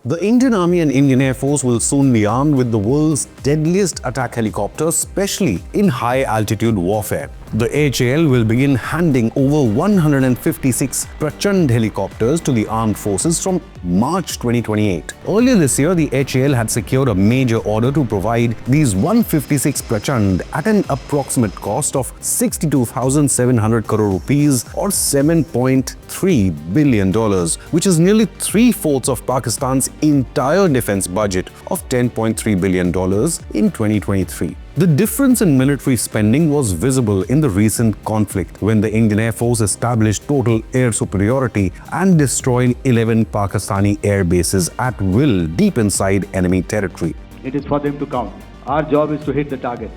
The Indian Army and Indian Air Force will soon be armed with the world's deadliest attack helicopters, especially in high-altitude warfare. The HAL will begin handing over 156 Prachand helicopters to the armed forces from March 2028. Earlier this year, the HAL had secured a major order to provide these 156 Prachand at an approximate cost of 62,700 crore rupees or $7.3 billion, which is nearly 3/4 of Pakistan's entire defense budget of $10.3 billion in 2023. The difference in military spending was visible in the recent conflict when the Indian Air Force established total air superiority and destroyed 11 Pakistani air bases at will deep inside enemy territory. It is for them to count. Our job is to hit the target,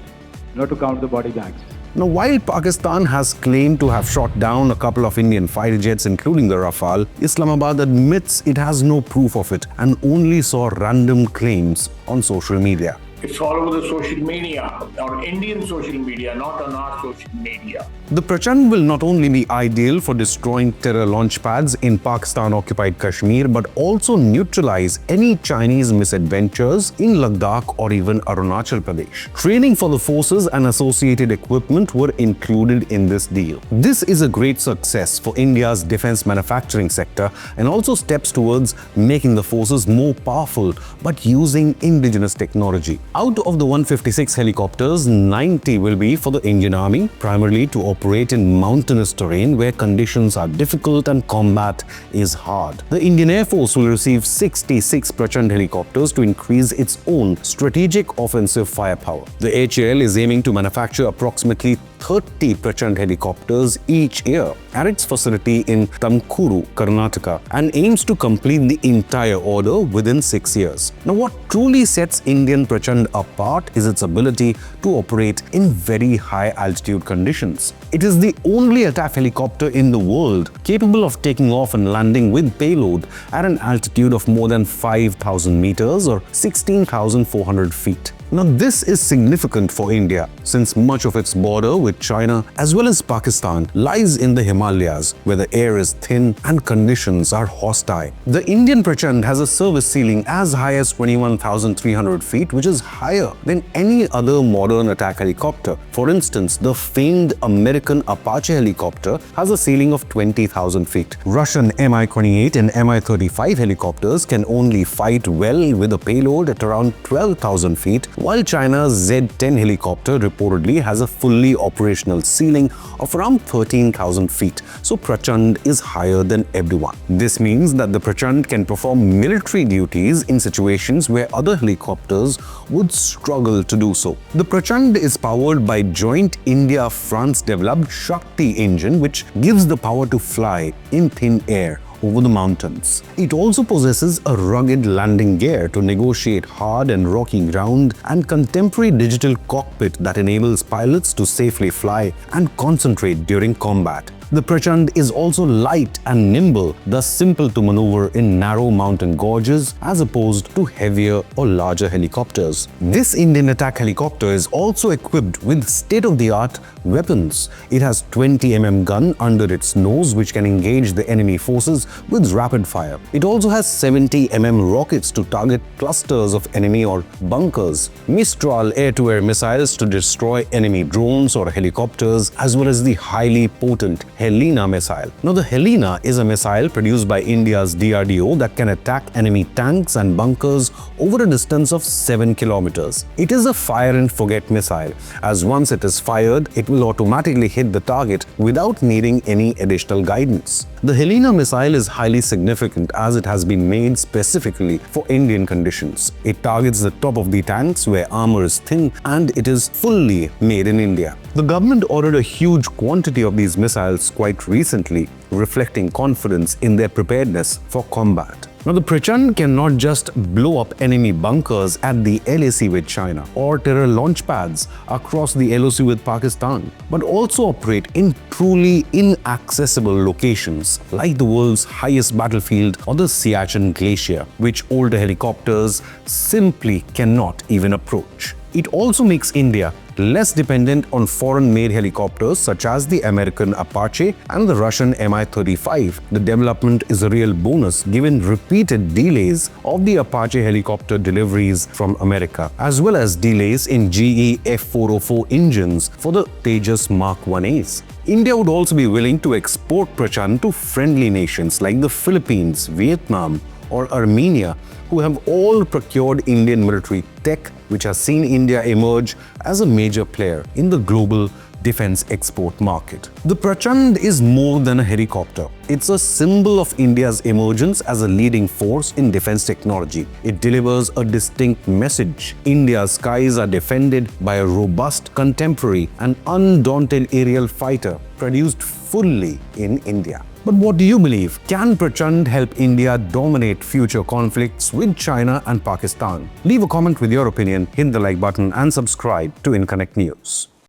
not to count the body bags. Now, while Pakistan has claimed to have shot down a couple of Indian fighter jets, including the Rafale, Islamabad admits it has no proof of it and only saw random claims on social media. It's all over the social media, or Indian social media, not on our social media. The Prachand will not only be ideal for destroying terror launch pads in Pakistan-occupied Kashmir, but also neutralize any Chinese misadventures in Ladakh or even Arunachal Pradesh. Training for the forces and associated equipment were included in this deal. This is a great success for India's defense manufacturing sector and also steps towards making the forces more powerful, but using indigenous technology. Out of the 156 helicopters, 90 will be for the Indian Army, primarily to operate in mountainous terrain where conditions are difficult and combat is hard. The Indian Air Force will receive 66 Prachand helicopters to increase its own strategic offensive firepower. The HAL is aiming to manufacture approximately 30 Prachand helicopters each year at its facility in Tamkuru, Karnataka, and aims to complete the entire order within 6 years. Now, what truly sets Indian Prachand apart is its ability to operate in very high altitude conditions. It is the only attack helicopter in the world capable of taking off and landing with payload at an altitude of more than 5,000 meters or 16,400 feet. Now, this is significant for India since much of its border with China as well as Pakistan lies in the Himalayas, where the air is thin and conditions are hostile. The Indian Prachand has a service ceiling as high as 21,300 feet, which is higher than any other modern attack helicopter. For instance, the famed American Apache helicopter has a ceiling of 20,000 feet. Russian Mi-28 and Mi-35 helicopters can only fight well with a payload at around 12,000 feet, while China's Z-10 helicopter reportedly has a fully operational ceiling of around 13,000 feet, so Prachand is higher than everyone. This means that the Prachand can perform military duties in situations where other helicopters would struggle to do so. The Prachand is powered by joint India-France developed Shakti engine, which gives the power to fly in thin air over the mountains. It also possesses a rugged landing gear to negotiate hard and rocky ground and contemporary digital cockpit that enables pilots to safely fly and concentrate during combat. The Prachand is also light and nimble, thus simple to maneuver in narrow mountain gorges as opposed to heavier or larger helicopters. This Indian attack helicopter is also equipped with state-of-the-art weapons. It has 20 mm gun under its nose which can engage the enemy forces with rapid fire. It also has 70 mm rockets to target clusters of enemy or bunkers, Mistral air-to-air missiles to destroy enemy drones or helicopters, as well as the highly potent Helena missile. Now, the Helena is a missile produced by India's DRDO that can attack enemy tanks and bunkers over a distance of 7 kilometers. It is a fire-and-forget missile, as once it is fired, it will automatically hit the target without needing any additional guidance. The Helena missile is highly significant as it has been made specifically for Indian conditions. It targets the top of the tanks where armor is thin, and it is fully made in India. The government ordered a huge quantity of these missiles quite recently, reflecting confidence in their preparedness for combat. Now, the Prachand cannot just blow up enemy bunkers at the LAC with China or terror launch pads across the LOC with Pakistan, but also operate in truly inaccessible locations like the world's highest battlefield or the Siachen glacier, which older helicopters simply cannot even approach. It also makes India less dependent on foreign-made helicopters such as the American Apache and the Russian Mi-35. The development is a real bonus given repeated delays of the Apache helicopter deliveries from America, as well as delays in GE F404 engines for the Tejas Mark 1As. India would also be willing to export Prachand to friendly nations like the Philippines, Vietnam, or Armenia, who have all procured Indian military tech, which has seen India emerge as a major player in the global defense export market. The Prachand is more than a helicopter. It's a symbol of India's emergence as a leading force in defense technology. It delivers a distinct message. India's skies are defended by a robust, contemporary, and undaunted aerial fighter produced fully in India. But what do you believe? Can Prachand help India dominate future conflicts with China and Pakistan? Leave a comment with your opinion, hit the like button and subscribe to Inconnect News.